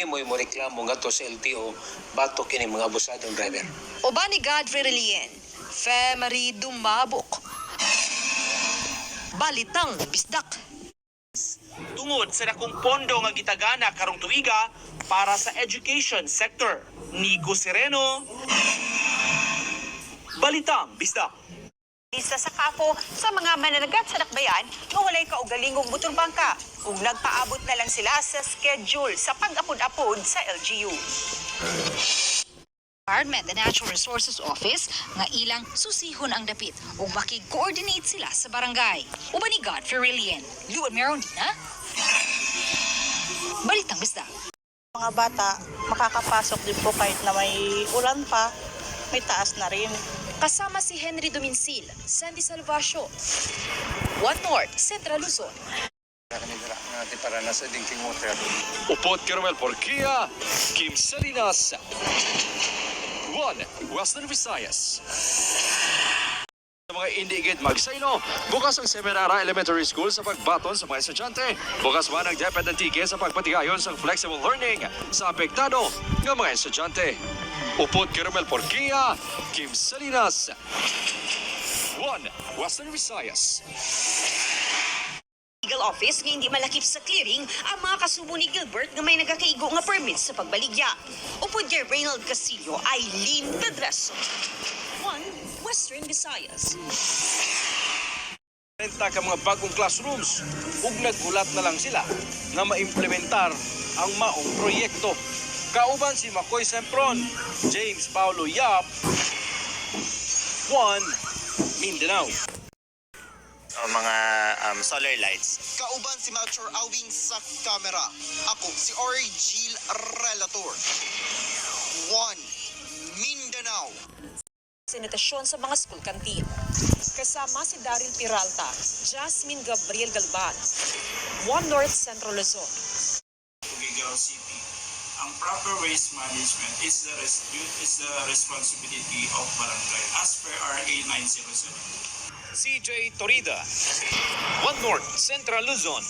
Mo reklamo nga to sa LTO, batok kini mga abusadong driver. Uban ni Godfrey Relien, Femari Dumabok. Balitang bisdak. Tungod sa dakong pondo nga gitagana karong tuiga para sa education sector. Nico Sereno, Balitang Bisdak. Isa sa kapo sa mga mananagat sa dakbayan nga walay kaugalingong motor bangka ug nagpaabot na lang sila sa schedule sa pag-apod-apod sa LGU. Department the Natural Resources Office nga ilang susihon ang dapit ug makig-coordinate sila sa barangay. Uban ni Godfrey Relien, Luan meron din na. Balitang Bisdak. Mga bata, makakapasok din po kahit na may ulan pa, may taas na rin. Kasama si Henry Dominsil, Sandy Salvacio, One North, Central Luzon. Natin para nasa dingking water. Upot Caramel Porquia, Kim Salinas. One, Western Visayas. Sa mga indigid magsaino, bukas ang Seminara Elementary School sa pagbaton sa mga estudyante. Bukas man ang DepEd ng tige sa pagpatigayon sa flexible learning sa apektado ng mga estudyante. Upot Caramel Porquia, Kim Salinas. One, Western Visayas. Legal office nga hindi malakip sa clearing ang mga kasubo ni Gilbert nga may nagakaigo nga permit sa pagbaligya. Upod kay Reynald Castillo, Eileen Pedreso. One, Western Visayas. Renta ka mga bagong classrooms ug nagulat na lang sila nga maimplementar ang maong proyekto. Kauban si Makoy Sempron, James Paulo Yap, One, Mindanao. Mga solar lights. Kauban si Mature Awing sa kamera. Ako si Ori Gil Relator. One, Mindanao. Sanitasyon sa mga school canteen. Kasama si Daryl Peralta, Jasmine Gabriel Galban, One North Central Luzon. Tugigaw City. Ang proper waste management is the responsibility of barangay as per RA 907. CJ Torida, One North, Central Luzon.